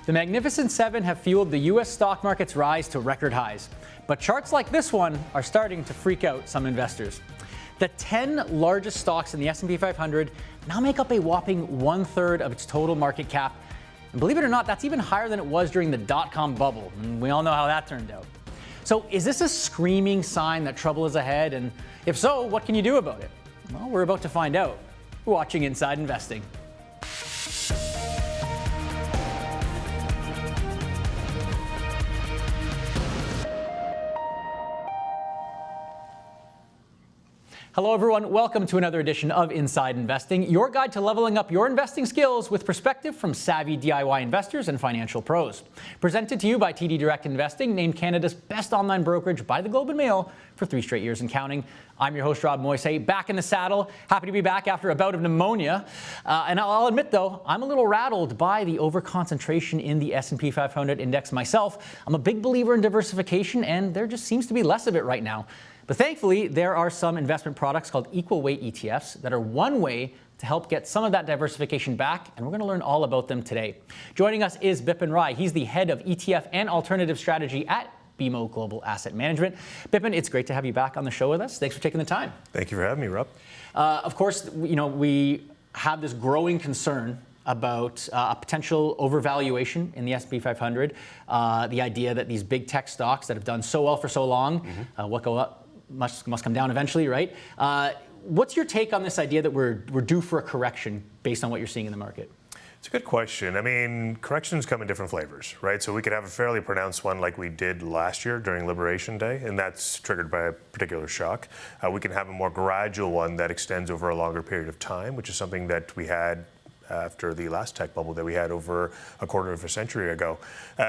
The Magnificent Seven have fueled the U.S. stock market's rise to record highs. But charts like this one are starting to freak out some investors. The 10 largest stocks in the S&P 500 now make up a whopping 1/3 of its total market cap. And believe it or not, that's even higher than it was during the dot-com bubble. And we all know how that turned out. So is this a screaming sign that trouble is ahead? And if so, what can you do about it? Well, we're about to find out. We're watching Inside Investing. Hello everyone, welcome to another edition of Inside Investing, your guide to leveling up your investing skills with perspective from savvy DIY investors and financial pros. Presented to you by TD Direct Investing, named Canada's best online brokerage by the Globe and Mail for 3 straight years and counting. I'm your host, Rob Moise, back in the saddle. Happy to be back after a bout of pneumonia. And I'll admit though, I'm a little rattled by the overconcentration in the S&P 500 index myself. I'm a big believer in diversification and there just seems to be less of it right now. But thankfully, there are some investment products called equal weight ETFs that are one way to help get some of that diversification back, and we're going to learn all about them today. Joining us is Bipan Rai. He's the head of ETF and Alternatives Strategy at BMO Global Asset Management. Bipan, it's great to have you back on the show with us. Thanks for taking the time. Thank you for having me, Rob. Of course, we have this growing concern about a potential overvaluation in the S&P 500. The idea that these big tech stocks that have done so well for so long, what go up must come down eventually, right? What's your take on this idea that we're due for a correction based on what you're seeing in the market? It's a good question. I mean, corrections come in different flavors, right? So we could have a fairly pronounced one like we did last year during Liberation Day, and that's triggered by a particular shock. We can have a more gradual one that extends over a longer period of time, which is something that we had after the last tech bubble that we had over a quarter of a century ago.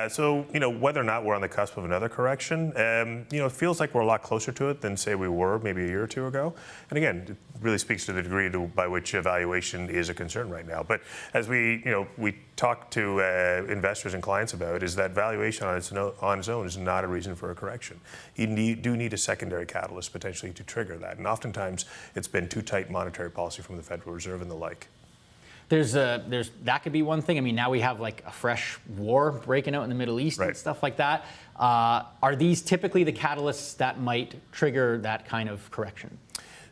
So, whether or not we're on the cusp of another correction, it feels like we're a lot closer to it than, say, we were maybe a year or two ago. And again, it really speaks to the degree by which evaluation is a concern right now. But as we talk to investors and clients about, is that valuation on its own is not a reason for a correction. You do need a secondary catalyst potentially to trigger that. And oftentimes, it's been too tight monetary policy from the Federal Reserve and the like. That could be one thing. I mean, now we have like a fresh war breaking out in the Middle East and stuff like that. Are these typically the catalysts that might trigger that kind of correction?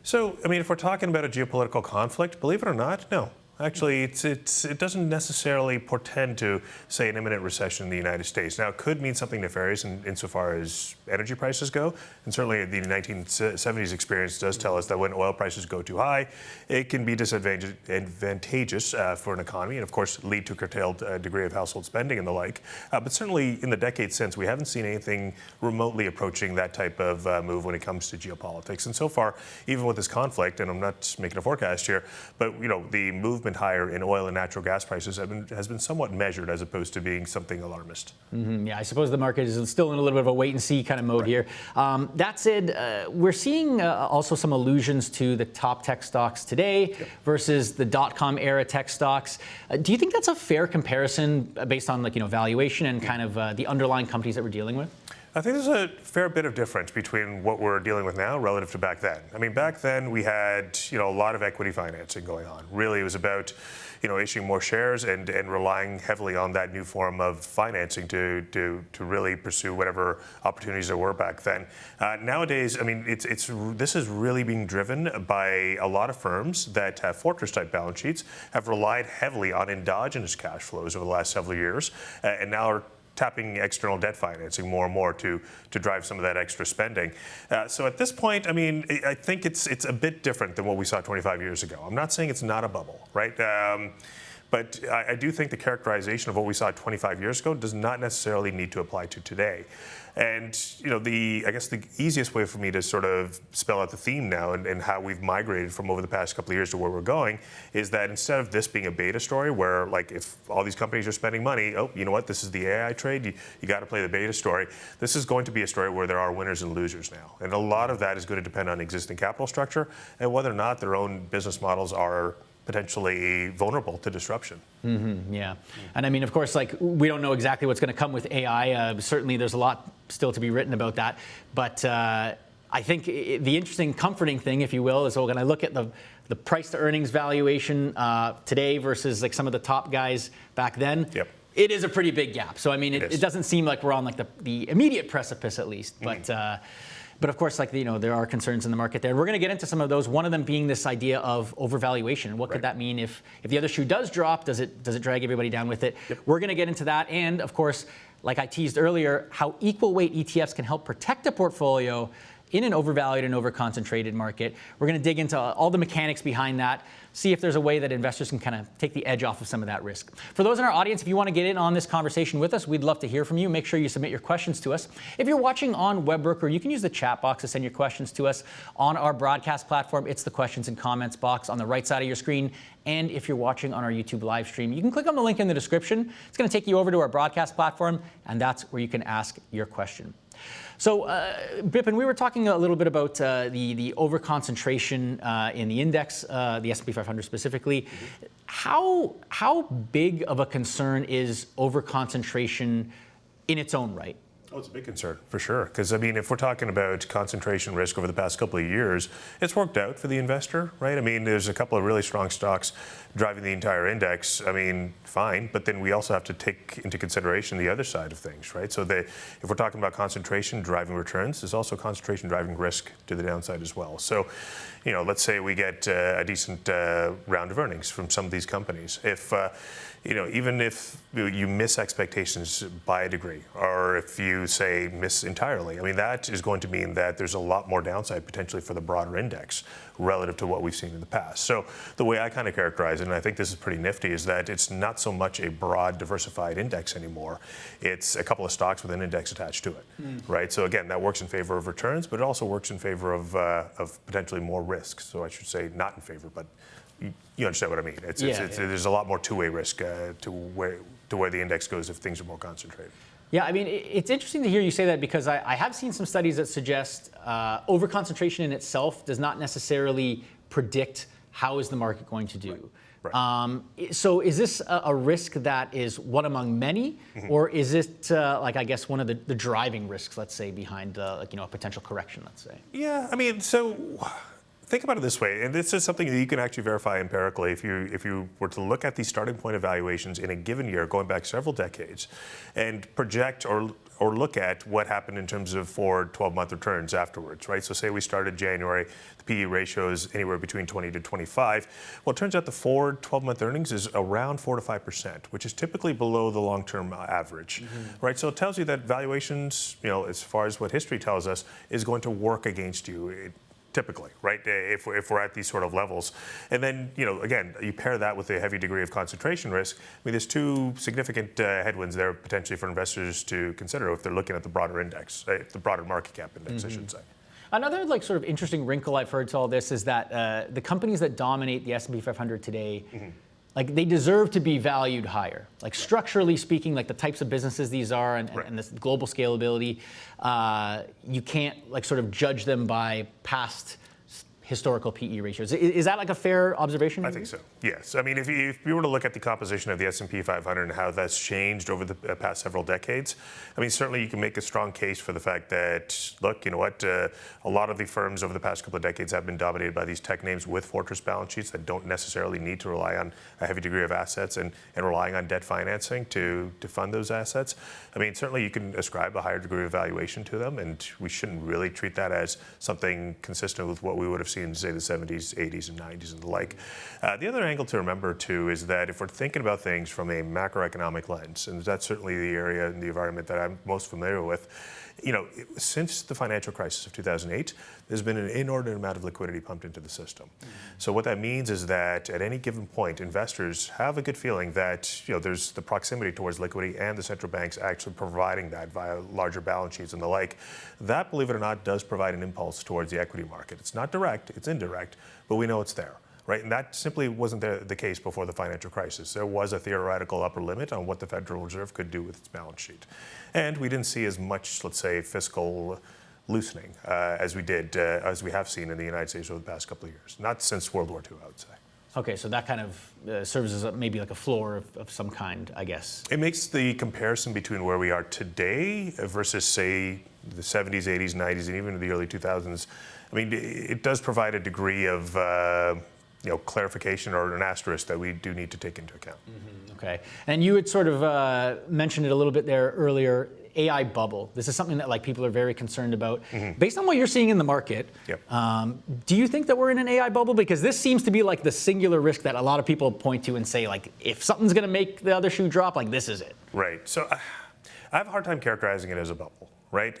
So, I mean, if we're talking about a geopolitical conflict, believe it or not, no. Actually, it doesn't necessarily portend to, say, an imminent recession in the United States. Now, it could mean something nefarious insofar as energy prices go, and certainly the 1970s experience does tell us that when oil prices go too high, it can be disadvantageous for an economy, and of course lead to curtailed degree of household spending and the like. But certainly in the decades since, we haven't seen anything remotely approaching that type of move when it comes to geopolitics. And so far, even with this conflict, and I'm not making a forecast here, but the movement higher in oil and natural gas prices has been somewhat measured as opposed to being something alarmist. Yeah, I suppose the market is still in a little bit of a wait and see kind of mode here. That said, we're seeing also some allusions to the top tech stocks today versus the dot-com era tech stocks. Do you think that's a fair comparison based on valuation and kind of the underlying companies that we're dealing with? I think there's a fair bit of difference between what we're dealing with now relative to back then. I mean, back then we had a lot of equity financing going on. Really, it was about issuing more shares and relying heavily on that new form of financing to really pursue whatever opportunities there were back then. Nowadays, I mean, this is really being driven by a lot of firms that have fortress-type balance sheets, have relied heavily on endogenous cash flows over the last several years, and now are tapping external debt financing more and more to drive some of that extra spending. So at this point, I mean, I think it's a bit different than what we saw 25 years ago. I'm not saying it's not a bubble, right? But I do think the characterization of what we saw 25 years ago does not necessarily need to apply to today. And I guess the easiest way for me to sort of spell out the theme now and how we've migrated from over the past couple of years to where we're going is that instead of this being a beta story where like if all these companies are spending money, oh, you know what, this is the AI trade, you got to play the beta story. This is going to be a story where there are winners and losers now. And a lot of that is going to depend on existing capital structure and whether or not their own business models are potentially vulnerable to disruption. Yeah. And I mean, of course, like we don't know exactly what's going to come with AI. Certainly there's a lot still to be written about that. But I think the interesting, comforting thing, if you will, is when I look at the price to earnings valuation today versus like some of the top guys back then, It is a pretty big gap. So I mean, it doesn't seem like we're on like the immediate precipice at least, but of course, like there are concerns in the market there. We're going to get into some of those. One of them being this idea of overvaluation. What could that mean if the other shoe does drop? Does it drag everybody down with it? Yep. We're going to get into that, and of course, like I teased earlier, how equal weight ETFs can help protect a portfolio in an overvalued and overconcentrated market. We're going to dig into all the mechanics behind that, see if there's a way that investors can kind of take the edge off of some of that risk. For those in our audience, if you want to get in on this conversation with us, we'd love to hear from you. Make sure you submit your questions to us. If you're watching on Webworker, you can use the chat box to send your questions to us. On our broadcast platform, it's the questions and comments box on the right side of your screen. And if you're watching on our YouTube live stream, you can click on the link in the description. It's going to take you over to our broadcast platform, and that's where you can ask your question. So, Bipan, we were talking a little bit about the overconcentration in the index, the S&P 500 specifically. How big of a concern is overconcentration in its own right? Oh, it's a big concern, for sure. Because, I mean, if we're talking about concentration risk over the past couple of years, it's worked out for the investor, right? I mean, there's a couple of really strong stocks driving the entire index. I mean, fine. But then we also have to take into consideration the other side of things, right? So if we're talking about concentration driving returns, there's also concentration driving risk to the downside as well. So, you know, let's say we get a decent round of earnings from some of these companies. If you know, even if you miss expectations by a degree, or if you say miss entirely, I mean, that is going to mean that there's a lot more downside potentially for the broader index relative to what we've seen in the past. So the way I kind of characterize it, and I think this is pretty nifty, is that it's not so much a broad diversified index anymore. It's a couple of stocks with an index attached to it, right? So again, that works in favor of returns, but it also works in favor of potentially more risk. So I should say not in favor, but you understand what I mean. There's a lot more two-way risk to where the index goes if things are more concentrated. Yeah, I mean, it's interesting to hear you say that because I have seen some studies that suggest overconcentration in itself does not necessarily predict how is the market going to do. Right. So is this a risk that is one among many, or is it like, I guess, one of the driving risks, let's say, behind like, you know, a potential correction, let's say? Yeah, I mean, so think about it this way, and this is something that you can actually verify empirically if you were to look at the starting point evaluations in a given year, going back several decades, and project or look at what happened in terms of forward 12-month returns afterwards, right? So say we started January, the PE ratio is anywhere between 20 to 25. Well, it turns out the forward 12-month earnings is around 4 to 5%, which is typically below the long-term average, right? So it tells you that valuations, you know, as far as what history tells us, is going to work against you. Typically, right, if we're at these sort of levels. And then, you know, again, you pair that with a heavy degree of concentration risk. I mean, there's two significant headwinds there potentially for investors to consider if they're looking at the broader index, the broader market cap index, I should say. Another like sort of interesting wrinkle I've heard to all this is that the companies that dominate the S&P 500 today, like they deserve to be valued higher. Like structurally speaking, like the types of businesses these are and this global scalability, you can't like sort of judge them by past historical PE ratios. Is that like a fair observation? I think so, yes. I mean, if you were to look at the composition of the S&P 500 and how that's changed over the past several decades, I mean, certainly you can make a strong case for the fact that, look, you know what, a lot of the firms over the past couple of decades have been dominated by these tech names with fortress balance sheets that don't necessarily need to rely on a heavy degree of assets and relying on debt financing to fund those assets. I mean, certainly you can ascribe a higher degree of valuation to them, and we shouldn't really treat that as something consistent with what we would have seen in, say, the 70s, 80s, and 90s and the like. The other angle to remember, too, is that if we're thinking about things from a macroeconomic lens, and that's certainly the area and the environment that I'm most familiar with, you know, since the financial crisis of 2008, there's been an inordinate amount of liquidity pumped into the system. So what that means is that at any given point, investors have a good feeling that, you know, there's the proximity towards liquidity and the central banks actually providing that via larger balance sheets and the like. That, believe it or not, does provide an impulse towards the equity market. It's not direct, it's indirect, but we know it's there. Right, and that simply wasn't the case before the financial crisis. There was a theoretical upper limit on what the Federal Reserve could do with its balance sheet. And we didn't see as much, let's say, fiscal loosening as we have seen in the United States over the past couple of years. Not since World War II, I would say. Okay, so that kind of serves as maybe like a floor of some kind, I guess. It makes the comparison between where we are today versus, say, the 70s, 80s, 90s, and even the early 2000s. I mean, it does provide a degree of clarification or an asterisk that we do need to take into account. Okay. And you had sort of mentioned it a little bit there earlier, AI bubble. This is something that like people are very concerned about. Based on what you're seeing in the market, do you think that we're in an AI bubble? Because this seems to be like the singular risk that a lot of people point to and say, like, if something's going to make the other shoe drop, like this is it. Right. So I have a hard time characterizing it as a bubble, right?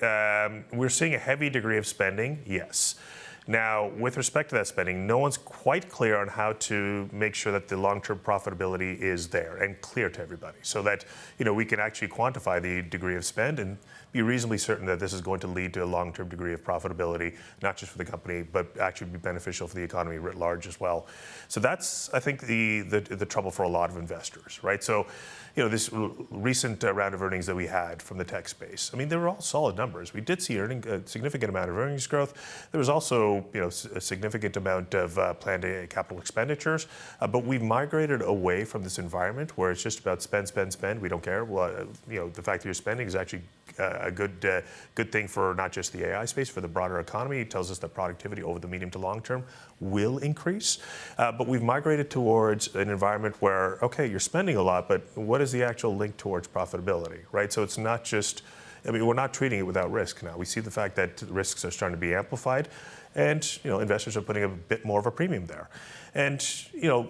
We're seeing a heavy degree of spending, yes. Now, with respect to that spending, no one's quite clear on how to make sure that the long-term profitability is there and clear to everybody, so that we can actually quantify the degree of spend and be reasonably certain that this is going to lead to a long-term degree of profitability, not just for the company, but actually be beneficial for the economy writ large as well. So that's, I think, the trouble for a lot of investors, right? So, this recent round of earnings that we had from the tech space, I mean, they were all solid numbers. We did see a significant amount of earnings growth. There was also, a significant amount of planned capital expenditures, but we've migrated away from this environment where it's just about spend, spend, spend. We don't care. Well, the fact that you're spending is actually a good thing for not just the AI space, for the broader economy. It tells us that productivity over the medium to long term will increase. But we've migrated towards an environment where, okay, you're spending a lot, but what is the actual link towards profitability, right? So it's not just, we're not treating it without risk now. We see the fact that risks are starting to be amplified, and investors are putting a bit more of a premium there. And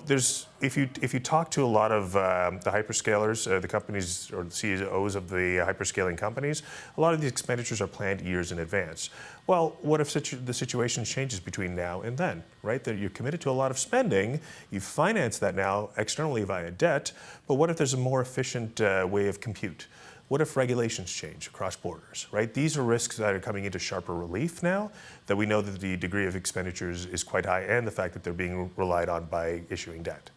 there's if you talk to a lot of the hyperscalers, the companies or the CEOs of the hyperscaling companies, a lot of these expenditures are planned years in advance. Well, what if the situation changes between now and then, right? That you're committed to a lot of spending, you finance that now externally via debt, but what if there's a more efficient way of compute? What if regulations change across borders, right? These are risks that are coming into sharper relief now, that we know that the degree of expenditures is quite high, and the fact that they're being relied on by issuing debt.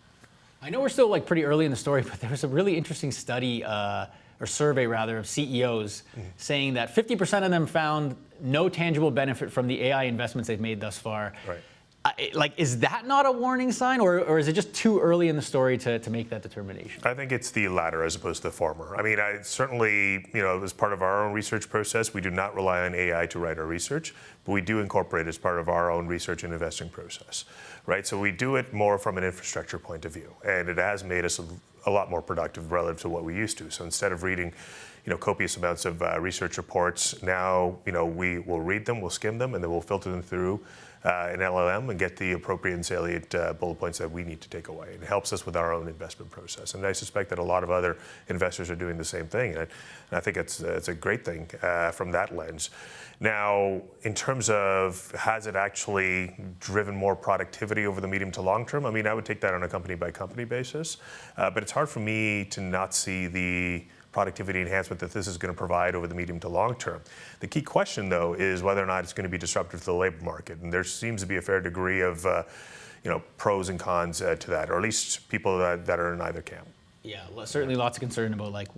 I know we're still like pretty early in the story, but there was a really interesting study, or survey rather, of CEOs saying that 50% of them found no tangible benefit from the AI investments they've made thus far. Right. Is that not a warning sign, or is it just too early in the story to make that determination? I think it's the latter as opposed to the former. I mean, I certainly, as part of our own research process, we do not rely on AI to write our research, but we do incorporate it as part of our own research and investing process, right? So we do it more from an infrastructure point of view, and it has made us a lot more productive relative to what we used to. So instead of reading copious amounts of research reports, now we will read them, we'll skim them, and then we'll filter them through an LLM and get the appropriate and salient bullet points that we need to take away. It helps us with our own investment process. And I suspect that a lot of other investors are doing the same thing. And I think it's a great thing from that lens. Now, in terms of has it actually driven more productivity over the medium to long term, I mean, I would take that on a company by company basis. But it's hard for me to not see the productivity enhancement that this is going to provide over the medium to long term. The key question, though, is whether or not it's going to be disruptive to the labor market. And there seems to be a fair degree of pros and cons to that, or at least people that are in either camp. Yeah, certainly lots of concern about, like,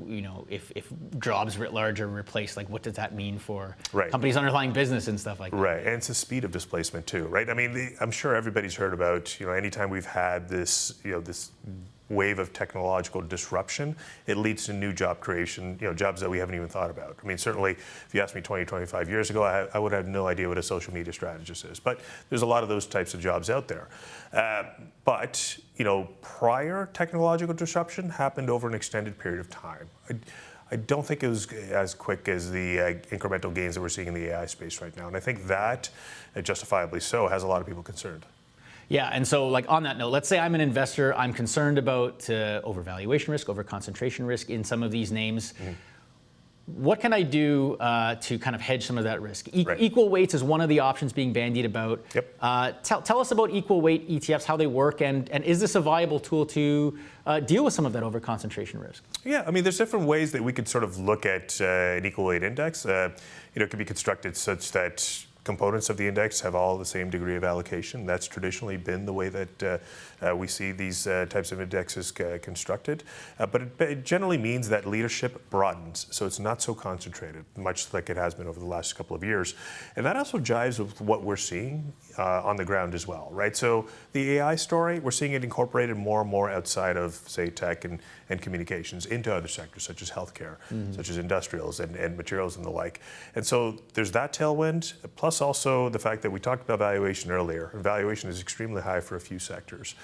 if jobs writ large are replaced, like what does that mean for companies' underlying business and stuff like that. Right, and it's the speed of displacement too, right? I mean, I'm sure everybody's heard about, anytime we've had this, this wave of technological disruption, it leads to new job creation, jobs that we haven't even thought about. I mean, certainly, if you asked me 20, 25 years ago, I would have no idea what a social media strategist is. But there's a lot of those types of jobs out there. But prior technological disruption happened over an extended period of time. I don't think it was as quick as the incremental gains that we're seeing in the AI space right now. And I think that, justifiably so, has a lot of people concerned. Yeah, and so like on that note, let's say I'm an investor, I'm concerned about overvaluation risk, overconcentration risk in some of these names. What can I do to kind of hedge some of that risk? Equal weights is one of the options being bandied about. Yep. Tell us about equal weight ETFs, how they work, and is this a viable tool to deal with some of that overconcentration risk? Yeah, I mean, there's different ways that we could sort of look at an equal weight index. It could be constructed such that components of the index have all the same degree of allocation. That's traditionally been the way that we see these types of indexes constructed. But it generally means that leadership broadens, so it's not so concentrated, much like it has been over the last couple of years. And that also jives with what we're seeing on the ground as well, right? So the AI story, we're seeing it incorporated more and more outside of, say, tech and communications into other sectors, such as healthcare, such as industrials and materials and the like. And so there's that tailwind, plus plus also the fact that we talked about valuation earlier. Valuation is extremely high for a few sectors.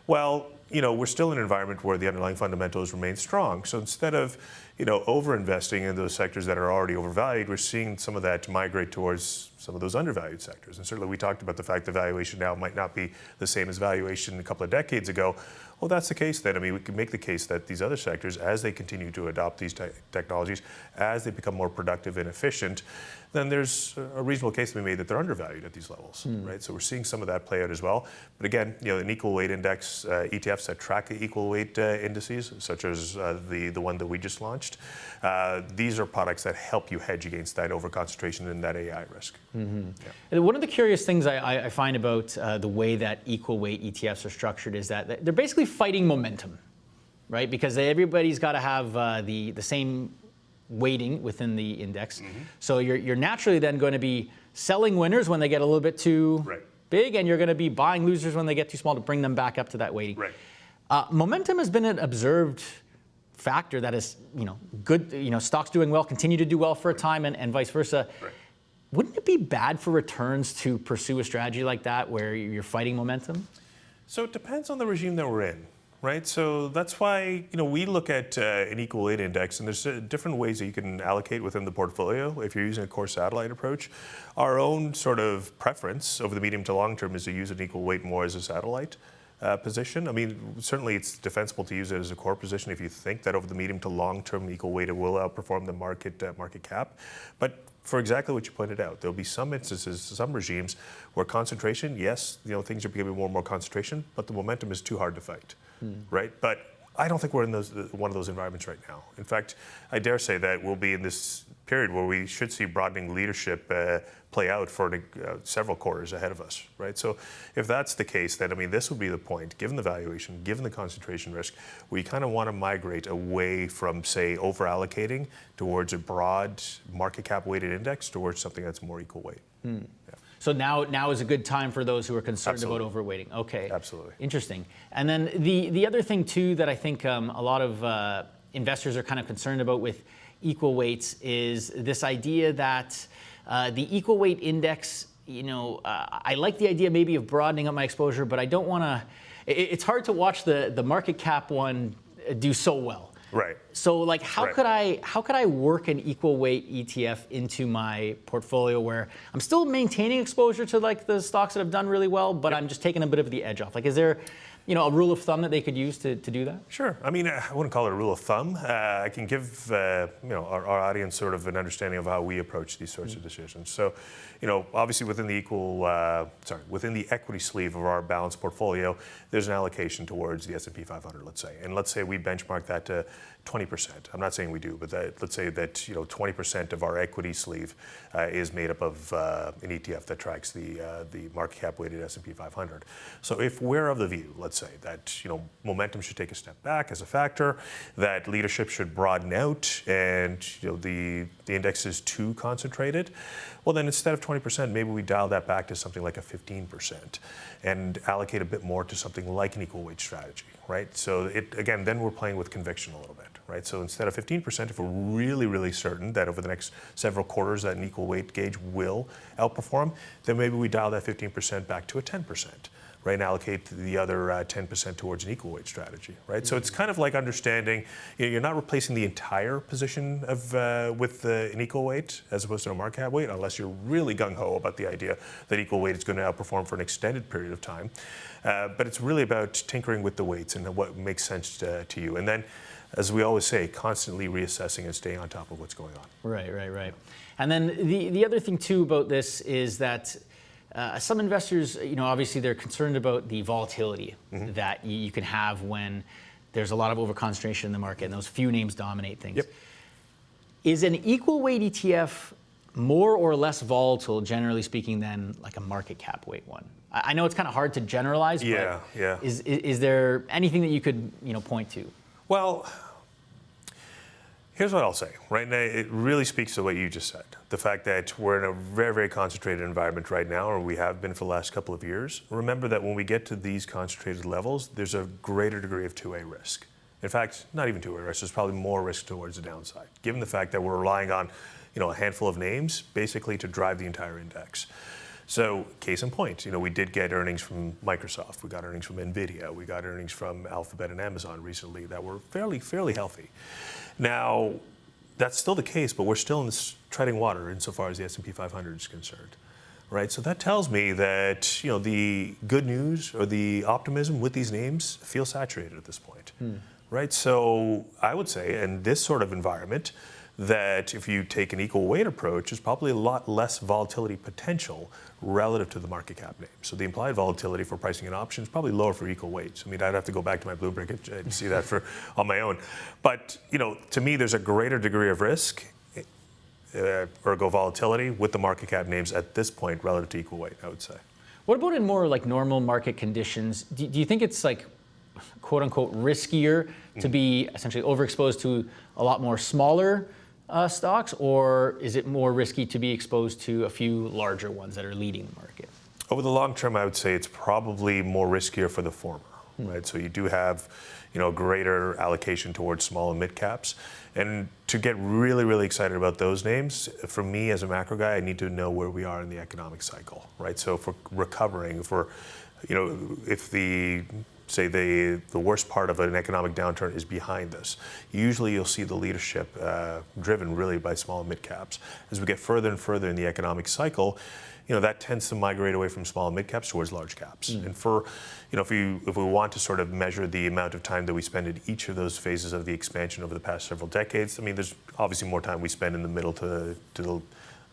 Well, we're still in an environment where the underlying fundamentals remain strong. So instead of, over-investing in those sectors that are already overvalued, we're seeing some of that migrate towards some of those undervalued sectors. And certainly we talked about the fact that valuation now might not be the same as valuation a couple of decades ago. Well, that's the case then. I mean, we can make the case that these other sectors, as they continue to adopt these technologies, as they become more productive and efficient, then there's a reasonable case to be made that they're undervalued at these levels, right? So we're seeing some of that play out as well. But again, an equal weight index, ETFs that track the equal weight indices, such as the one that we just launched, these are products that help you hedge against that overconcentration and that AI risk. Mm-hmm. Yeah. And one of the curious things I find about the way that equal weight ETFs are structured is that they're basically fighting momentum, right? Because everybody's got to have the same weighting within the index. Mm-hmm. So you're naturally then going to be selling winners when they get a little bit too big, and you're going to be buying losers when they get too small to bring them back up to that weighting. Right. Momentum has been an observed factor that is, good. Stocks doing well continue to do well for a time, and vice versa. Right. Wouldn't it be bad for returns to pursue a strategy like that where you're fighting momentum? So it depends on the regime that we're in. Right, so that's why we look at an equal weight index, and there's different ways that you can allocate within the portfolio if you're using a core satellite approach. Our own sort of preference over the medium to long term is to use an equal weight more as a satellite position. I mean, certainly it's defensible to use it as a core position if you think that over the medium to long term, equal weight will outperform the market cap. But for exactly what you pointed out, there'll be some instances, some regimes where concentration, yes, things are becoming more and more concentration, but the momentum is too hard to fight, right? But I don't think we're in one of those environments right now. In fact, I dare say that we'll be in this period where we should see broadening leadership play out for several quarters ahead of us, right? So if that's the case, then this would be the point, given the valuation, given the concentration risk, we kind of want to migrate away from, say, over-allocating towards a broad market cap weighted index towards something that's more equal weight. Yeah. So now is a good time for those who are concerned about overweighting. Okay. Absolutely. Interesting. And then the other thing too that I think a lot of investors are kind of concerned about with equal weights is this idea that the equal weight index, I like the idea maybe of broadening up my exposure, but I don't want to, it's hard to watch the market cap one do so well. Right. So how could I work an equal weight ETF into my portfolio where I'm still maintaining exposure to the stocks that have done really well, but I'm just taking a bit of the edge off? Is there a rule of thumb that they could use to do that? Sure. I wouldn't call it a rule of thumb. I can give our audience sort of an understanding of how we approach these sorts of decisions. So, obviously within the equity sleeve of our balanced portfolio, there's an allocation towards the S&P 500, let's say. And let's say we benchmark that to 20%. I'm not saying we do, but let's say that 20% of our equity sleeve is made up of an ETF that tracks the market cap weighted S&P 500. So if we're of the view, let's say that momentum should take a step back as a factor, that leadership should broaden out, and the index is too concentrated, well then instead of 20%, maybe we dial that back to something like a 15% and allocate a bit more to something like an equal weight strategy, right? So then we're playing with conviction a little bit, right? So instead of 15%, if we're really, really certain that over the next several quarters that an equal weight gauge will outperform, then maybe we dial that 15% back to a 10%. Right, and allocate the other 10% towards an equal weight strategy, right? Mm-hmm. So it's kind of like understanding you're not replacing the entire position with an equal weight as opposed to a market cap weight, unless you're really gung-ho about the idea that equal weight is going to outperform for an extended period of time. But it's really about tinkering with the weights and what makes sense to you. And then, as we always say, constantly reassessing and staying on top of what's going on. Right. And then the other thing too about this is that some investors, obviously they're concerned about the volatility that you can have when there's a lot of overconcentration in the market and those few names dominate things. Yep. Is an equal weight ETF more or less volatile, generally speaking, than a market cap weight one? I know it's kind of hard to generalize, but is there anything that you could point to? Well, here's what I'll say, right? Now, it really speaks to what you just said. The fact that we're in a very, very concentrated environment right now, or we have been for the last couple of years. Remember that when we get to these concentrated levels, there's a greater degree of 2A risk. In fact, not even too at risk. There's probably more risk towards the downside, given the fact that we're relying on, a handful of names basically to drive the entire index. So, case in point, we did get earnings from Microsoft, we got earnings from Nvidia, we got earnings from Alphabet and Amazon recently that were fairly healthy. Now, that's still the case, but we're still in this treading water insofar as the S&P 500 is concerned, right? So that tells me that the good news or the optimism with these names feels saturated at this point, right? So I would say, in this sort of environment, that if you take an equal weight approach, there's probably a lot less volatility potential relative to the market cap name. So the implied volatility for pricing an option is probably lower for equal weights. I mean, I'd have to go back to my Bloomberg and see that on my own. But, to me, there's a greater degree of risk, ergo volatility, with the market cap names at this point relative to equal weight, I would say. What about in more like normal market conditions? Do you think it's like, quote unquote, riskier to be essentially overexposed to a lot more smaller stocks, or is it more risky to be exposed to a few larger ones that are leading the market? Over the long term, I would say it's probably more riskier for the former, right? So you do have, greater allocation towards small and mid caps. And to get really excited about those names, for me as a macro guy, I need to know where we are in the economic cycle, right? So if we're recovering, if the worst part of an economic downturn is behind us, usually you'll see the leadership driven really by small and mid caps. As we get further and further in the economic cycle, that tends to migrate away from small and mid caps towards large caps. And for, if we want to sort of measure the amount of time that we spend in each of those phases of the expansion over the past several decades, I mean, there's obviously more time we spend in the middle to the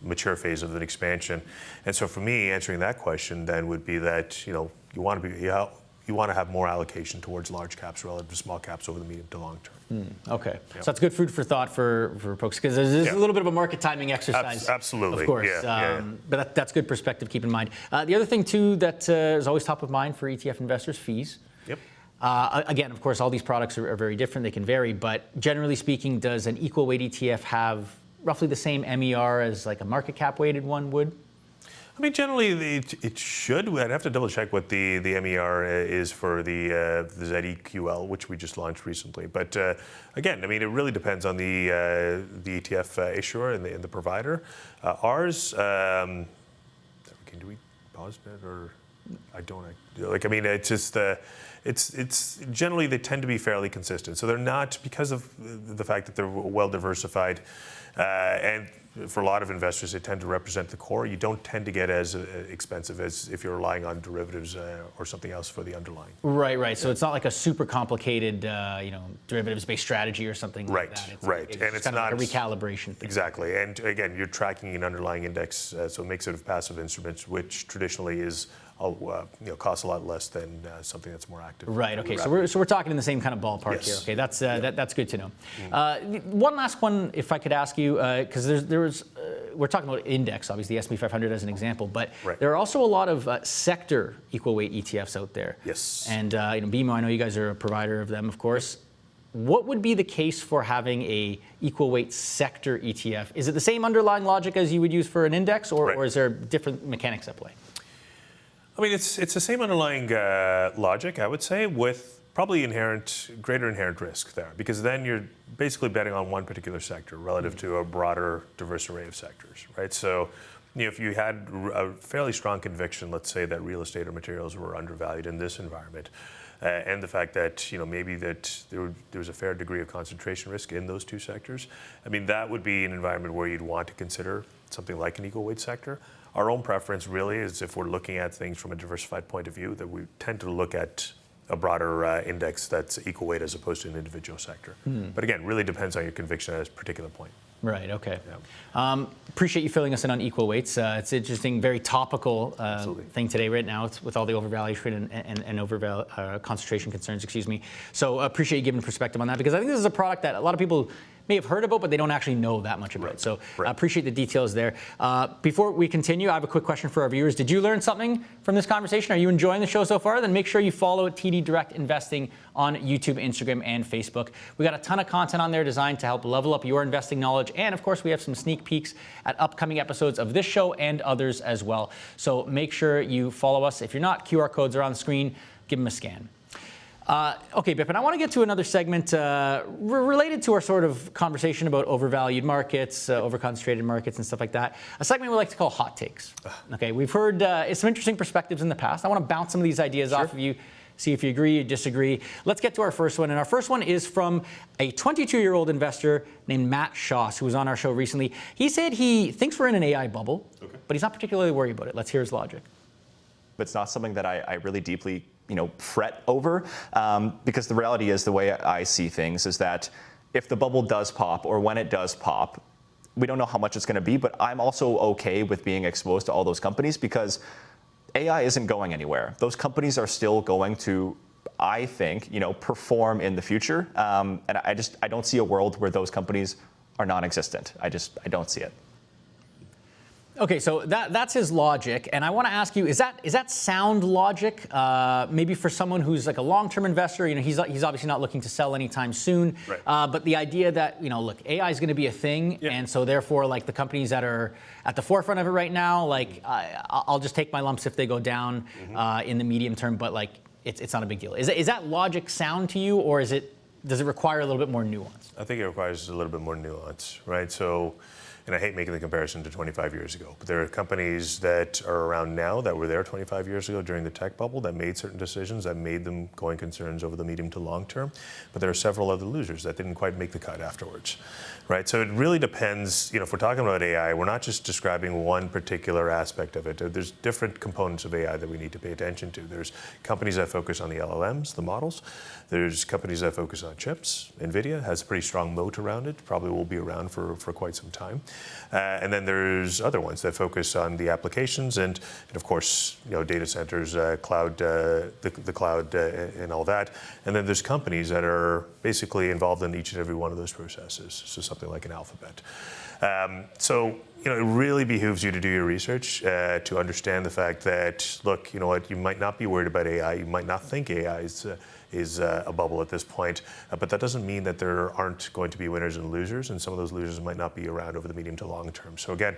mature phase of an expansion. And so for me, answering that question then would be that, you want to have more allocation towards large caps relative to small caps over the medium to long term. Okay, so that's good food for thought for folks, because there's a little bit of a market timing exercise. Absolutely, of course. But that's good perspective to keep in mind. The other thing too that is always top of mind for ETF investors, fees. Yep. Again, of course, all these products are very different. They can vary, but generally speaking, does an equal weight ETF have roughly the same MER as like a market cap weighted one would? I mean, generally, it should. I'd have to double check what the MER is for the ZEQL, which we just launched recently. But again, I mean, it really depends on the ETF issuer and the provider. Ours, do we pause that or I don't? I mean, it's just it's generally they tend to be fairly consistent. So they're not, because of the fact that they're well diversified, and for a lot of investors, they tend to represent the core. You don't tend to get as expensive as if you're relying on derivatives or something else for the underlying. Right. So it's not like a super complicated, derivatives-based strategy or something like that. It's And it's kind not of like a recalibration thing. Exactly. And again, you're tracking an underlying index, so it makes it a passive instrument, which traditionally is costs a lot less than something that's more active. Right. Okay. So we're talking in the same kind of ballpark here. Okay. That's good to know. One last one, if I could ask you, because we're talking about index, obviously the S&P 500 as an example, but there are also a lot of sector equal weight ETFs out there. Yes. And BMO, I know you guys are a provider of them, of course. What would be the case for having a equal weight sector ETF? Is it the same underlying logic as you would use for an index, or is there different mechanics at play? I mean, it's the same underlying logic, I would say, with probably greater inherent risk there, because then you're basically betting on one particular sector relative to a broader, diverse array of sectors, right? So, if you had a fairly strong conviction, let's say that real estate or materials were undervalued in this environment, and the fact that maybe that there was a fair degree of concentration risk in those two sectors, I mean, that would be an environment where you'd want to consider something like an equal weight sector. Our own preference really is, if we're looking at things from a diversified point of view, that we tend to look at a broader index that's equal weight as opposed to an individual sector. But again, really depends on your conviction at a particular point. Right, okay. Yeah. Appreciate you filling us in on equal weights. It's an interesting, very topical thing today right now with all the overvaluation and concentration concerns, So appreciate you giving perspective on that, because I think this is a product that a lot of people may have heard about, but they don't actually know that much about. So I appreciate the details there. Before we continue, I have a quick question for our viewers. Did you learn something from this conversation? Are you enjoying the show so far? Then make sure you follow TD Direct Investing on YouTube, Instagram, and Facebook. We got a ton of content on there designed to help level up your investing knowledge. And of course, we have some sneak peeks at upcoming episodes of this show and others as well. So make sure you follow us. If you're not, QR codes are on the screen. Give them a scan. Okay, Bipan, I want to get to another segment related to our sort of conversation about overvalued markets, overconcentrated markets, and stuff like that. A segment we like to call hot takes. Okay, we've heard some interesting perspectives in the past. I want to bounce some of these ideas off of you, see if you agree or disagree. Let's get to our first one. And our first one is from a 22-year-old investor named Matt Schoss, who was on our show recently. He said he thinks we're in an AI bubble, but he's not particularly worried about it. Let's hear his logic. It's not something that I really deeply fret over, because the reality is, the way I see things is that if the bubble does pop, or when it does pop, we don't know how much it's going to be, but I'm also okay with being exposed to all those companies, because AI isn't going anywhere. Those companies are still going to, I think, perform in the future, and I don't see a world where those companies are non-existent. I don't see it. Okay, so that's his logic, and I want to ask you: is that sound logic? Maybe for someone who's like a long-term investor, he's obviously not looking to sell anytime soon. Right. But the idea that look, AI is going to be a thing, and so therefore, like the companies that are at the forefront of it right now, like I'll just take my lumps if they go down in the medium term. But like it's not a big deal. Is that logic sound to you, or does it require a little bit more nuance? I think it requires a little bit more nuance, right? So. And I hate making the comparison to 25 years ago, but there are companies that are around now that were there 25 years ago during the tech bubble that made certain decisions that made them going concerns over the medium to long term. But there are several other losers that didn't quite make the cut afterwards, right? So it really depends. If we're talking about AI, we're not just describing one particular aspect of it. There's different components of AI that we need to pay attention to. There's companies that focus on the LLMs, the models. There's companies that focus on chips. NVIDIA has a pretty strong moat around it, probably will be around for quite some time. And then there's other ones that focus on the applications and of course, data centers, cloud, the cloud, and all that. And then there's companies that are basically involved in each and every one of those processes. So something like an Alphabet. So it really behooves you to do your research to understand the fact that, look, you might not be worried about AI. You might not think AI is a bubble at this point, but that doesn't mean that there aren't going to be winners and losers, and some of those losers might not be around over the medium to long term. So again,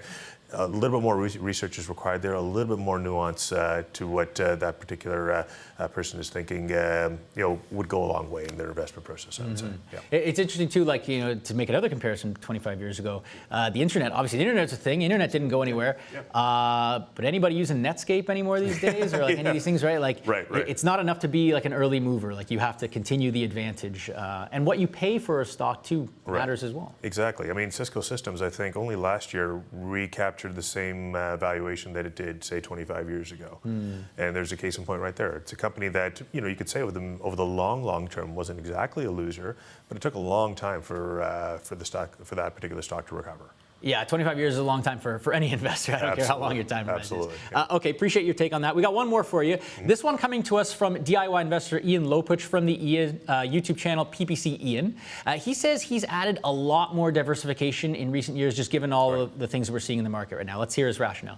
a little bit more research is required there, a little bit more nuance to what that particular person is thinking, would go a long way in their investment process, I would say. Yeah. It's interesting too, like, to make another comparison 25 years ago, the internet, obviously the internet's a thing, the internet didn't go anywhere, but anybody using Netscape anymore these days, or like any of these things, right? Like, right. It's not enough to be like an early mover, like you have to continue the advantage, and what you pay for a stock too matters as well. Exactly. I mean, Cisco Systems, I think only last year recaptured the same valuation that it did, say, 25 years ago. And there's a case in point right there. It's a company that, you could say over the long term wasn't exactly a loser, but it took a long time for that particular stock to recover. Yeah, 25 years is a long time for any investor. I don't care how long your time is. Absolutely. Okay, appreciate your take on that. We got one more for you. This one coming to us from DIY investor Ian Lopuch from the YouTube channel PPC Ian. He says he's added a lot more diversification in recent years, just given all of the things we're seeing in the market right now. Let's hear his rationale.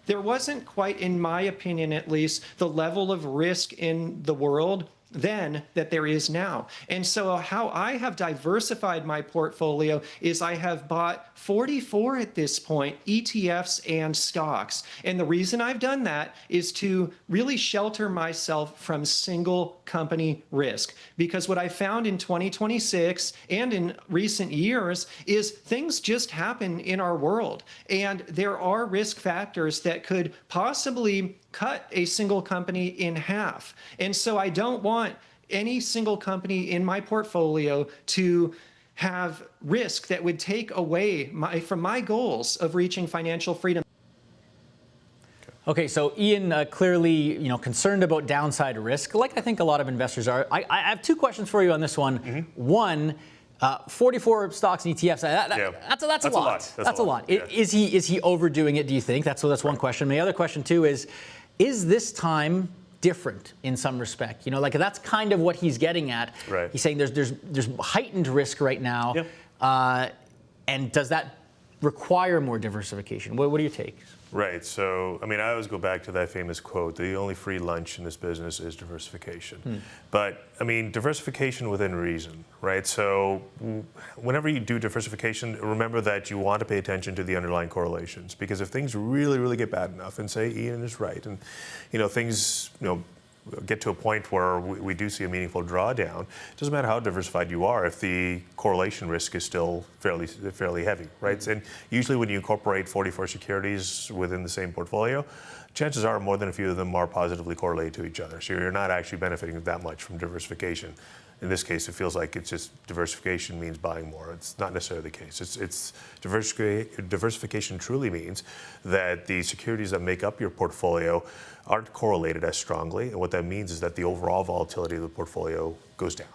There wasn't quite, in my opinion at least, the level of risk in the world then that there is now. And so how I have diversified my portfolio is I have bought 44 at this point ETFs and stocks. And the reason I've done that is to really shelter myself from single company risk. Because what I found in 2026 and in recent years is things just happen in our world. And there are risk factors that could possibly cut a single company in half. And so I don't want any single company in my portfolio to have risk that would take away from my goals of reaching financial freedom. Okay, so Ian, clearly, concerned about downside risk, like I think a lot of investors are. I have two questions for you on this one. One, 44 stocks and ETFs. That's a lot. That's a lot. Yeah. Is he overdoing it? Do you think? That's one question. The other question too is this time different in some respect? Like that's kind of what he's getting at. Right. He's saying there's heightened risk right now, and does that require more diversification? What are your takes? Right. So, I always go back to that famous quote, the only free lunch in this business is diversification. But, diversification within reason, right? So, whenever you do diversification, remember that you want to pay attention to the underlying correlations. Because if things really, really get bad enough, and say Ian is right, and, things, get to a point where we do see a meaningful drawdown, it doesn't matter how diversified you are if the correlation risk is still fairly heavy, right? Mm-hmm. And usually when you incorporate 44 securities within the same portfolio, chances are more than a few of them are positively correlated to each other. So you're not actually benefiting that much from diversification. In this case, it feels like it's just diversification means buying more. It's not necessarily the case. It's diversification truly means that the securities that make up your portfolio aren't correlated as strongly, and what that means is that the overall volatility of the portfolio goes down,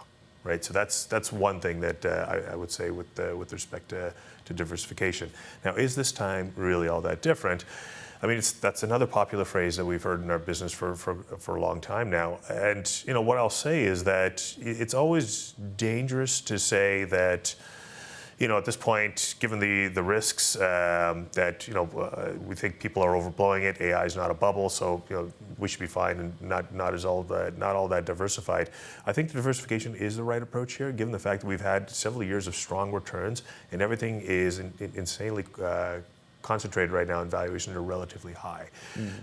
right? So that's one thing that I would say with respect to diversification. Now, is this time really all that different? I mean, that's another popular phrase that we've heard in our business for a long time now. And what I'll say is that it's always dangerous to say that, at this point, given the risks that we think people are overblowing it. AI is not a bubble, so we should be fine and not all that diversified. I think the diversification is the right approach here, given the fact that we've had several years of strong returns and everything is insanely concentrated right now, and valuations are relatively high.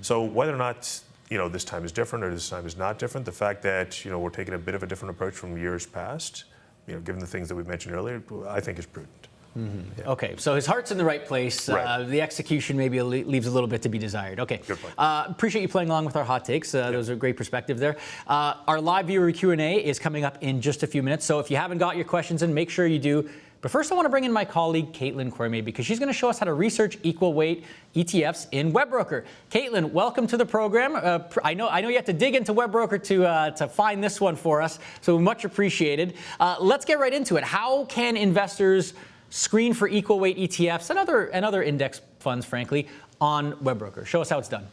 So whether or not this time is different or this time is not different, the fact that we're taking a bit of a different approach from years past, given the things that we mentioned earlier, I think is prudent. Mm-hmm. Yeah. Okay, so his heart's in the right place. Right. The execution maybe leaves a little bit to be desired. Okay. Good point. Appreciate you playing along with our hot takes. Those are great perspective there. Our live viewer Q&A is coming up in just a few minutes. So if you haven't got your questions in, make sure you do. But first, I want to bring in my colleague, Caitlin Cormier, because she's going to show us how to research equal weight ETFs in WebBroker. Caitlin, welcome to the program. I know you have to dig into WebBroker to find this one for us, so much appreciated. Let's get right into it. How can investors screen for equal weight ETFs and other index funds, frankly, on WebBroker? Show us how it's done.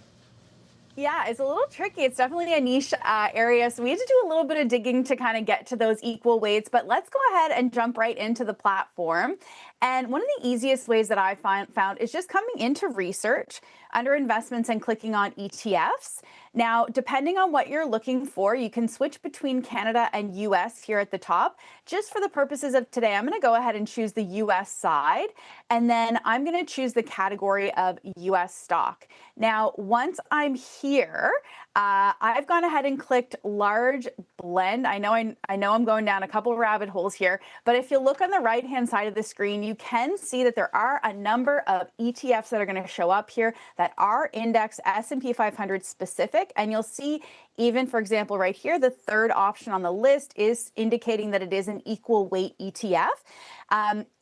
Yeah, it's a little tricky. It's definitely a niche area. So we had to do a little bit of digging to kind of get to those equal weights. But let's go ahead and jump right into the platform. And one of the easiest ways that I found is just coming into research under investments and clicking on ETFs. Now, depending on what you're looking for, you can switch between Canada and US here at the top. Just for the purposes of today, I'm going to go ahead and choose the US side, and then I'm going to choose the category of US stock. Now, once I'm here, I've gone ahead and clicked large blend. I know I'm going down a couple of rabbit holes here, but if you look on the right-hand side of the screen, you can see that there are a number of ETFs that are going to show up here that are index S&P 500 specific, and you'll see even, for example, right here, the third option on the list is indicating that it is an equal weight ETF.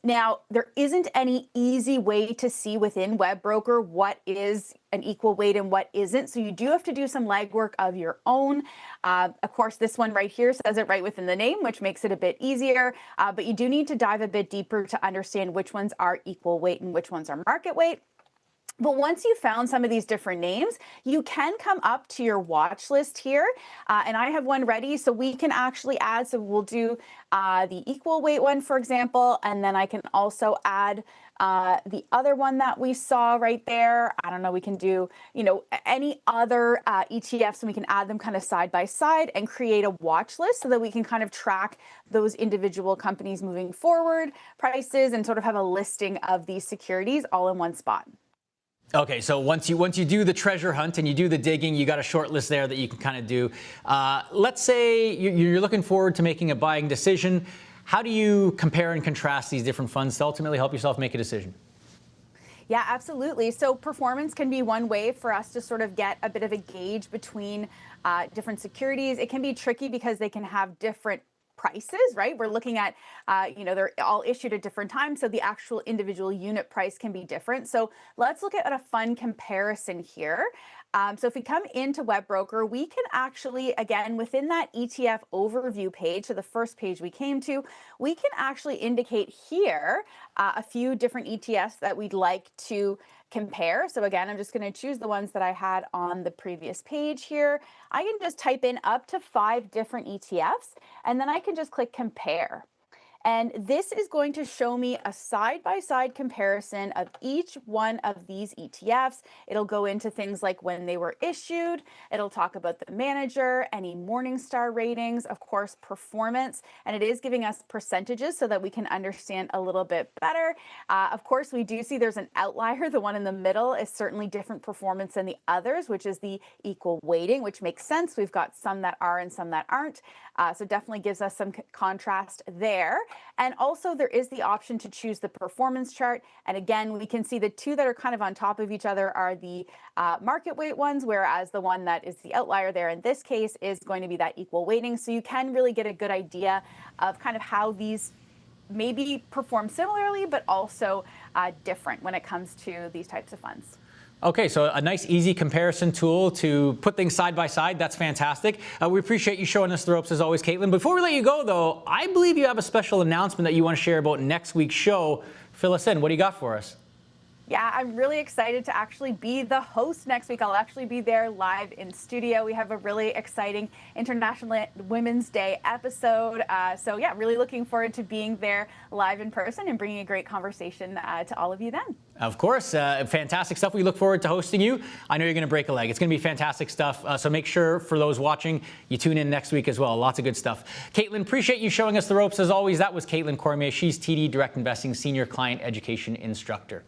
Now, there isn't any easy way to see within WebBroker what is an equal weight and what isn't. So you do have to do some legwork of your own. Of course, this one right here says it right within the name, which makes it a bit easier. But you do need to dive a bit deeper to understand which ones are equal weight and which ones are market weight. But once you've found some of these different names, you can come up to your watch list here. And I have one ready, so we can actually add. So we'll do the equal weight one, for example, and then I can also add the other one that we saw right there. I don't know, we can do, any other ETFs, and we can add them kind of side by side and create a watch list so that we can kind of track those individual companies moving forward, prices, and sort of have a listing of these securities all in one spot. Okay, so once you do the treasure hunt and you do the digging, you got a short list there that you can kind of do. Let's say you're looking forward to making a buying decision. How do you compare and contrast these different funds to ultimately help yourself make a decision? Yeah, absolutely. So performance can be one way for us to sort of get a bit of a gauge between different securities. It can be tricky because they can have different prices, right? We're looking at, they're all issued at different times, so the actual individual unit price can be different. So let's look at a fun comparison here. So if we come into WebBroker, we can actually, again, within that ETF overview page, so the first page we came to, we can actually indicate here a few different ETFs that we'd like to compare. So again, I'm just going to choose the ones that I had on the previous page here. I can just type in up to 5 different ETFs, and then I can just click compare. And this is going to show me a side-by-side comparison of each one of these ETFs. It'll go into things like when they were issued. It'll talk about the manager, any Morningstar ratings, of course, performance, and it is giving us percentages so that we can understand a little bit better. Of course, we do see there's an outlier. The one in the middle is certainly different performance than the others, which is the equal weighting, which makes sense. We've got some that are and some that aren't. So definitely gives us some contrast there. And also there is the option to choose the performance chart. And again, we can see the two that are kind of on top of each other are the market weight ones, whereas the one that is the outlier there in this case is going to be that equal weighting. So you can really get a good idea of kind of how these maybe perform similarly, but also different when it comes to these types of funds. Okay, so a nice, easy comparison tool to put things side by side. That's fantastic. We appreciate you showing us the ropes as always, Caitlin. Before we let you go, though, I believe you have a special announcement that you want to share about next week's show. Fill us in. What do you got for us? Yeah, I'm really excited to actually be the host next week. I'll actually be there live in studio. We have a really exciting International Women's Day episode. So yeah, really looking forward to being there live in person and bringing a great conversation to all of you then. Of course, fantastic stuff. We look forward to hosting you. I know you're going to break a leg. It's going to be fantastic stuff. So make sure for those watching, you tune in next week as well. Lots of good stuff. Caitlin, appreciate you showing us the ropes as always. That was Caitlin Cormier. She's TD Direct Investing Senior Client Education Instructor.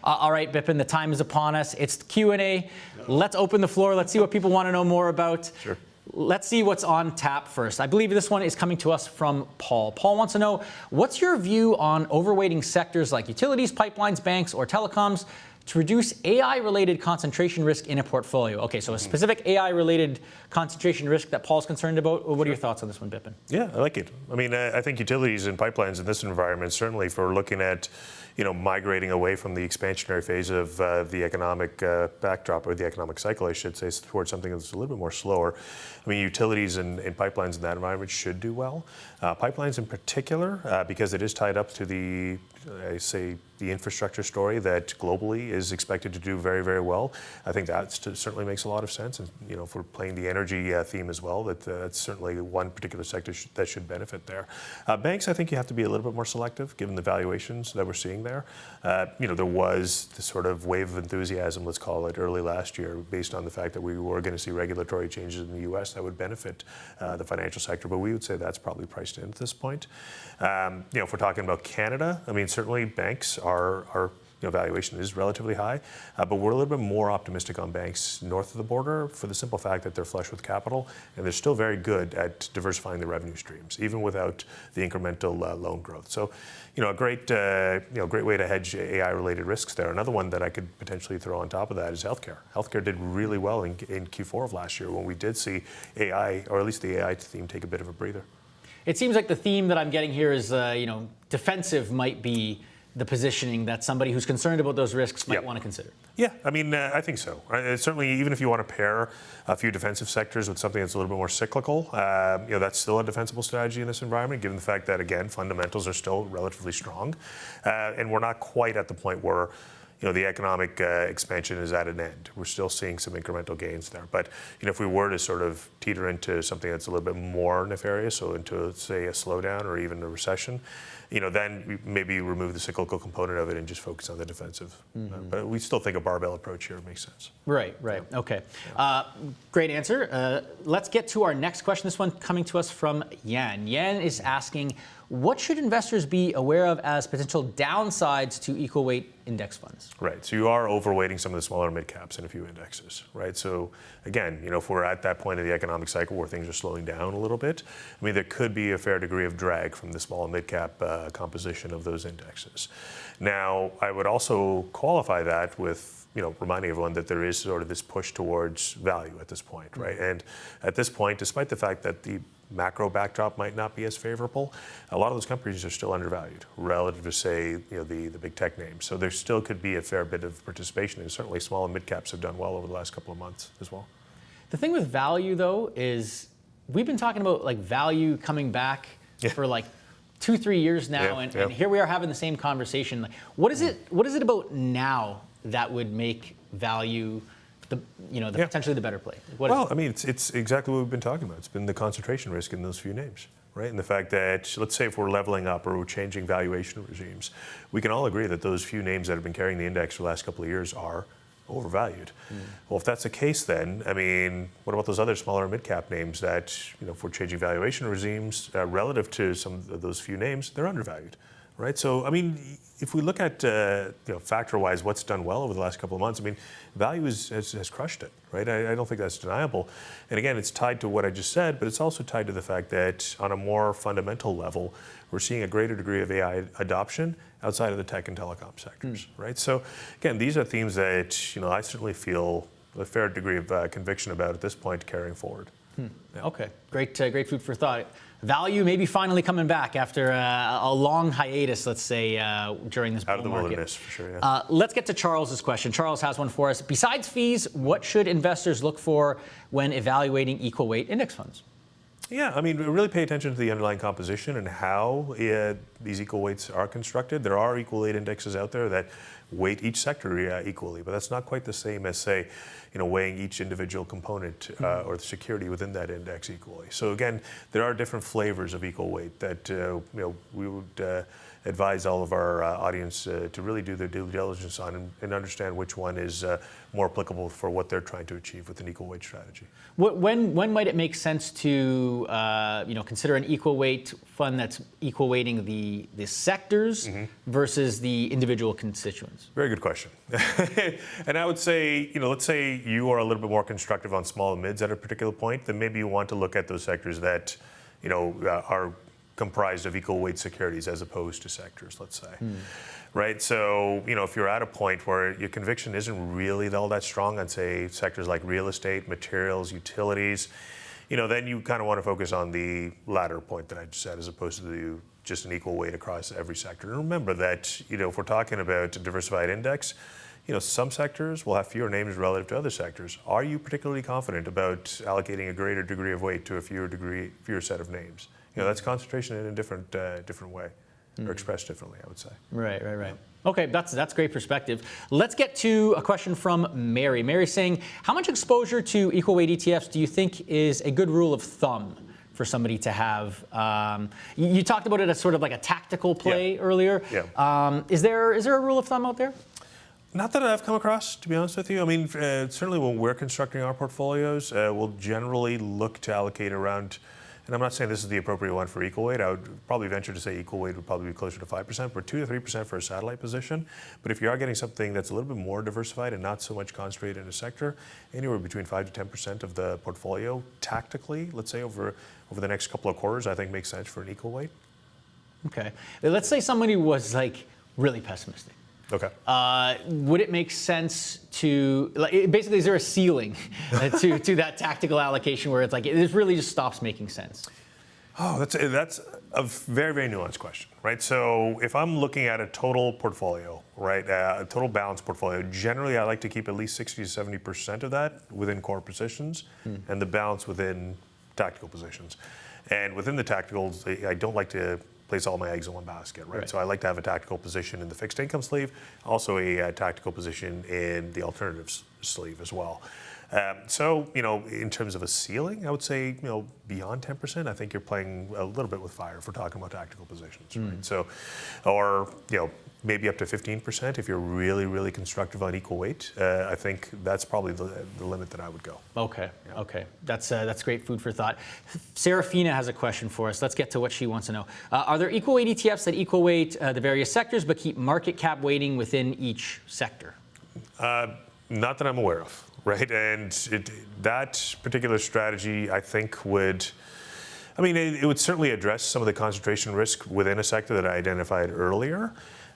All right, Bipan, the time is upon us. It's Q&A. Let's open the floor. Let's see what people want to know more about. Sure. Let's see what's on tap first. I believe this one is coming to us from Paul. Paul wants to know, what's your view on overweighting sectors like utilities, pipelines, banks, or telecoms to reduce AI-related concentration risk in a portfolio? Okay, so a specific AI-related concentration risk that Paul's concerned about. What are your thoughts on this one, Bipan? Yeah, I like it. I mean, I think utilities and pipelines in this environment, certainly for looking at, migrating away from the expansionary phase of the economic backdrop, or the economic cycle, I should say, towards something that's a little bit more slower. I mean, utilities and pipelines in that environment should do well. Pipelines in particular, because it is tied up to the infrastructure story that globally is expected to do very, very well. I think that certainly makes a lot of sense. And, if we're playing the energy theme as well, that's certainly one particular sector that should benefit there. Banks, I think you have to be a little bit more selective given the valuations that we're seeing there. There was this sort of wave of enthusiasm, let's call it, early last year based on the fact that we were going to see regulatory changes in the U.S. that would benefit the financial sector. But we would say that's probably priced in at this point. If we're talking about Canada, I mean, certainly banks are valuation is relatively high, but we're a little bit more optimistic on banks north of the border for the simple fact that they're flush with capital and they're still very good at diversifying the revenue streams, even without the incremental loan growth. So, a great way to hedge AI-related risks there. Another one that I could potentially throw on top of that is healthcare. Healthcare did really well in Q4 of last year when we did see AI, or at least the AI theme, take a bit of a breather. It seems like the theme that I'm getting here is, defensive might be the positioning that somebody who's concerned about those risks might want to consider. Yeah, I mean, I think so. Certainly, even if you want to pair a few defensive sectors with something that's a little bit more cyclical, that's still a defensible strategy in this environment, given the fact that, again, fundamentals are still relatively strong. And we're not quite at the point where the economic expansion is at an end. We're still seeing some incremental gains there. But if we were to sort of teeter into something that's a little bit more nefarious, so into, say, a slowdown or even a recession, then we maybe remove the cyclical component of it and just focus on the defensive. But we still think a barbell approach here makes sense. Right. Yeah. Okay. Great answer. Let's get to our next question. This one coming to us from Yan. Yan is asking, what should investors be aware of as potential downsides to equal weight index funds? Right. So you are overweighting some of the smaller mid caps in a few indexes, right? So again, if we're at that point of the economic cycle where things are slowing down a little bit, I mean, there could be a fair degree of drag from the small and mid cap composition of those indexes. Now, I would also qualify that with reminding everyone that there is sort of this push towards value at this point, right? And at this point, despite the fact that the macro backdrop might not be as favorable, a lot of those companies are still undervalued relative to, say, the big tech names. So there still could be a fair bit of participation, and certainly small and mid caps have done well over the last couple of months as well. The thing with value, though, is we've been talking about value coming back for 2-3 years now, and here we are having the same conversation. What is it about now that would make value potentially the better play? Well, I mean, it's exactly what we've been talking about. It's been the concentration risk in those few names. right? And the fact that, let's say if we're leveling up or we're changing valuation regimes, we can all agree that those few names that have been carrying the index for the last couple of years are overvalued. Well, if that's the case, then, I mean, what about those other smaller mid-cap names that, if we're changing valuation regimes relative to some of those few names, they're undervalued, right? So, I mean, if we look at, factor-wise, what's done well over the last couple of months, I mean, value has crushed it, right? I don't think that's deniable. And again, it's tied to what I just said, but it's also tied to the fact that on a more fundamental level, we're seeing a greater degree of AI adoption outside of the tech and telecom sectors, right? So again, these are themes that, I certainly feel a fair degree of conviction about at this point carrying forward. Yeah. Okay, great food for thought. Value maybe finally coming back after a long hiatus, let's say, during this bull Out of the market. wilderness, for sure, yeah. Let's get to Charles's question. Charles has one for us. Besides fees, what should investors look for when evaluating equal weight index funds? Yeah, I mean, really pay attention to the underlying composition and how these equal weights are constructed. There are equal weight indexes out there that weight each sector equally, but that's not quite the same as, say, weighing each individual component or the security within that index equally. So again, there are different flavors of equal weight that we would advise all of our audience to really do their due diligence on and understand which one is more applicable for what they're trying to achieve with an equal weight strategy. When might it make sense to consider an equal weight fund that's equal weighting the sectors versus the individual constituents? Very good question. And I would say, let's say you are a little bit more constructive on small and mids at a particular point, then maybe you want to look at those sectors that are comprised of equal weight securities as opposed to sectors, let's say. Right? So, if you're at a point where your conviction isn't really all that strong on, say, sectors like real estate, materials, utilities, then you kind of want to focus on the latter point that I just said as opposed to just an equal weight across every sector. And remember that, if we're talking about a diversified index, some sectors will have fewer names relative to other sectors. Are you particularly confident about allocating a greater degree of weight to a fewer set of names? That's concentration in a different way, or expressed differently, I would say. Right. Okay, that's great perspective. Let's get to a question from Mary. Mary's saying, how much exposure to equal weight ETFs do you think is a good rule of thumb for somebody to have? You talked about it as sort of like a tactical play earlier. Yeah. Is there a rule of thumb out there? Not that I've come across, to be honest with you. I mean, certainly when we're constructing our portfolios, we'll generally look to allocate around, and I'm not saying this is the appropriate one for equal weight. I would probably venture to say equal weight would probably be closer to 5%, but 2 to 3% for a satellite position. But if you are getting something that's a little bit more diversified and not so much concentrated in a sector, anywhere between 5 to 10% of the portfolio, tactically, let's say over the next couple of quarters, I think makes sense for an equal weight. Okay. Let's say somebody was like really pessimistic. Okay. Would it make sense to, basically, is there a ceiling to that tactical allocation where it's like, it really just stops making sense? Oh, that's a very, very nuanced question, right? So if I'm looking at a total portfolio, right, a total balanced portfolio, generally I like to keep at least 60 to 70% of that within core positions and the balance within tactical positions. And within the tacticals, I don't like to place all my eggs in one basket, right? So I like to have a tactical position in the fixed income sleeve, also a tactical position in the alternatives sleeve as well. So, in terms of a ceiling, I would say, beyond 10%, I think you're playing a little bit with fire if we're talking about tactical positions, right? So, or, maybe up to 15% if you're really, really constructive on equal weight. I think that's probably the limit that I would go. Okay, okay. That's great food for thought. Serafina has a question for us. Let's get to what she wants to know. Are there equal weight ETFs that equal weight the various sectors but keep market cap weighting within each sector? Not that I'm aware of, right? And that particular strategy, I think, it would certainly address some of the concentration risk within a sector that I identified earlier.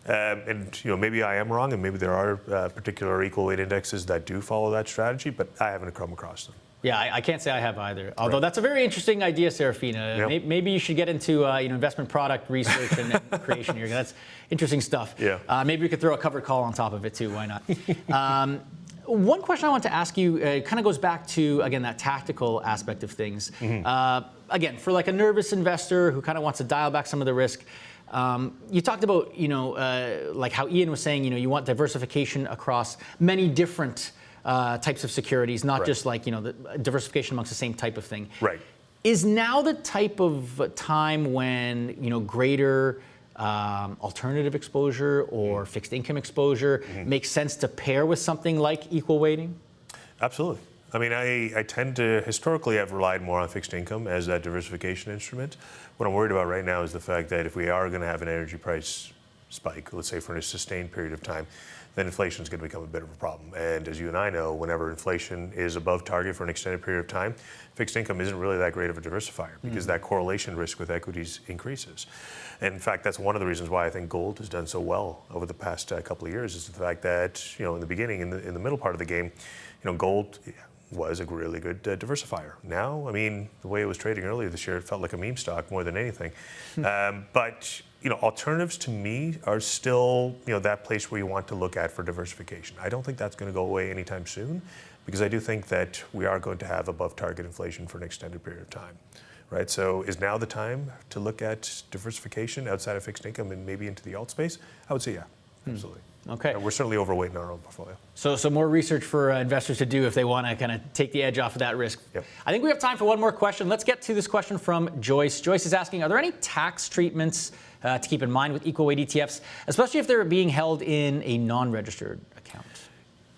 And maybe I am wrong, and maybe there are particular equal weight indexes that do follow that strategy, but I haven't come across them. Yeah, I can't say I have either. Although that's a very interesting idea, Serafina. Yep. Maybe you should get into investment product research and creation here. That's interesting stuff. Yeah. Maybe we could throw a covered call on top of it too. Why not? One question I want to ask you kind of goes back to, again, that tactical aspect of things. Again, for like a nervous investor who kind of wants to dial back some of the risk, you talked about, like how Ian was saying, you want diversification across many different types of securities, not just like, the diversification amongst the same type of thing. Right. Is now the type of time when, greater alternative exposure or fixed income exposure makes sense to pair with something like equal weighting? Absolutely. I mean, I tend to historically have relied more on fixed income as that diversification instrument. What I'm worried about right now is the fact that if we are going to have an energy price spike, let's say for a sustained period of time, then inflation is going to become a bit of a problem. And as you and I know, whenever inflation is above target for an extended period of time, fixed income isn't really that great of a diversifier because that correlation risk with equities increases. And in fact, that's one of the reasons why I think gold has done so well over the past couple of years, is the fact that, in the beginning, in the middle part of the game, gold was a really good diversifier. Now, I mean, the way it was trading earlier this year, it felt like a meme stock more than anything. But alternatives to me are still, that place where you want to look at for diversification. I don't think that's going to go away anytime soon, because I do think that we are going to have above target inflation for an extended period of time. Right, so is now the time to look at diversification outside of fixed income and maybe into the alt space? I would say yeah, absolutely. Okay. We're certainly overweight in our own portfolio. So more research for investors to do if they want to kind of take the edge off of that risk. Yep. I think we have time for one more question. Let's get to this question from Joyce. Joyce is asking, are there any tax treatments to keep in mind with equal weight ETFs, especially if they're being held in a non-registered account?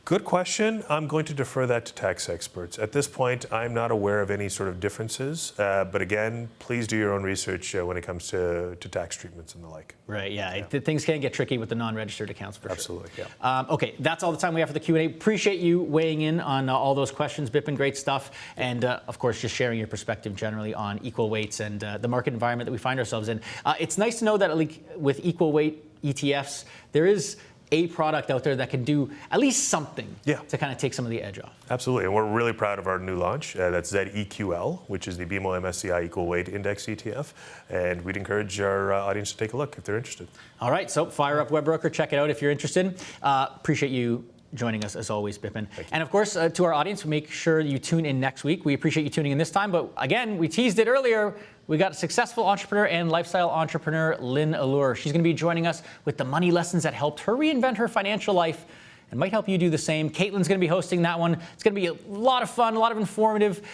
Good question. I'm going to defer that to tax experts. At this point, I'm not aware of any sort of differences. But again, please do your own research when it comes to tax treatments and the like. Right, yeah. Things can get tricky with the non-registered accounts for Absolutely, sure. yeah. Okay, that's all the time we have for the Q&A. Appreciate you weighing in on all those questions, Bipan. Great stuff. And of course, just sharing your perspective generally on equal weights and the market environment that we find ourselves in. It's nice to know that with equal weight ETFs, there is a product out there that can do at least something to kind of take some of the edge off. Absolutely, and we're really proud of our new launch. That's ZEQL, which is the BMO MSCI Equal Weight Index ETF, and we'd encourage our audience to take a look if they're interested. All right, so fire up Webbroker, check it out if you're interested. Appreciate you joining us as always, Bipan. And of course, to our audience, make sure you tune in next week. We appreciate you tuning in this time, but again, we teased it earlier. We got successful entrepreneur and lifestyle entrepreneur Lynn Allure. She's going to be joining us with the money lessons that helped her reinvent her financial life and might help you do the same. Caitlin's going to be hosting that one. It's going to be a lot of fun, a lot of informative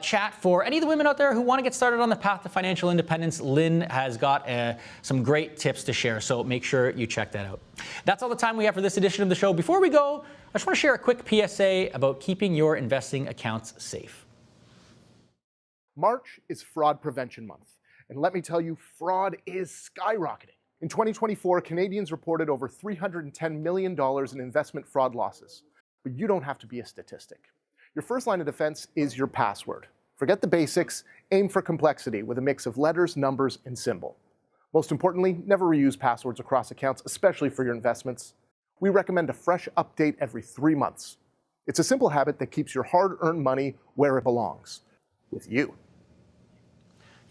chat for any of the women out there who want to get started on the path to financial independence. Lynn has got some great tips to share, so make sure you check that out. That's all the time we have for this edition of the show. Before we go, I just want to share a quick PSA about keeping your investing accounts safe. March is Fraud Prevention Month, and let me tell you, fraud is skyrocketing. In 2024, Canadians reported over $310 million in investment fraud losses. But you don't have to be a statistic. Your first line of defense is your password. Forget the basics, aim for complexity with a mix of letters, numbers, and symbol. Most importantly, never reuse passwords across accounts, especially for your investments. We recommend a fresh update every 3 months. It's a simple habit that keeps your hard-earned money where it belongs, with you.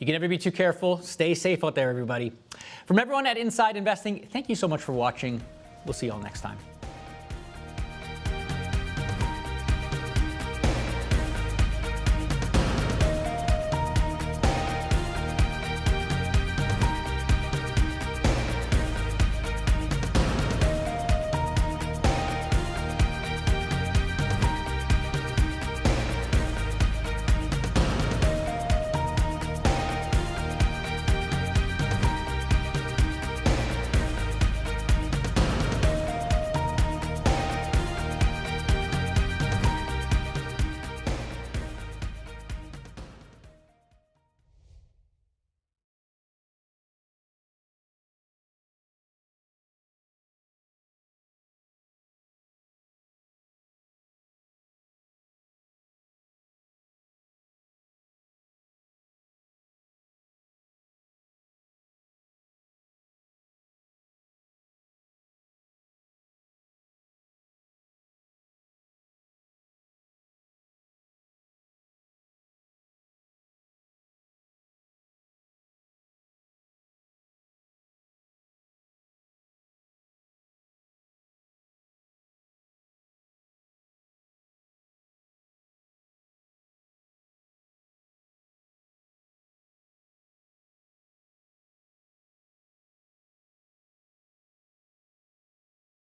You can never be too careful. Stay safe out there, everybody. From everyone at Inside Investing, thank you so much for watching. We'll see you all next time.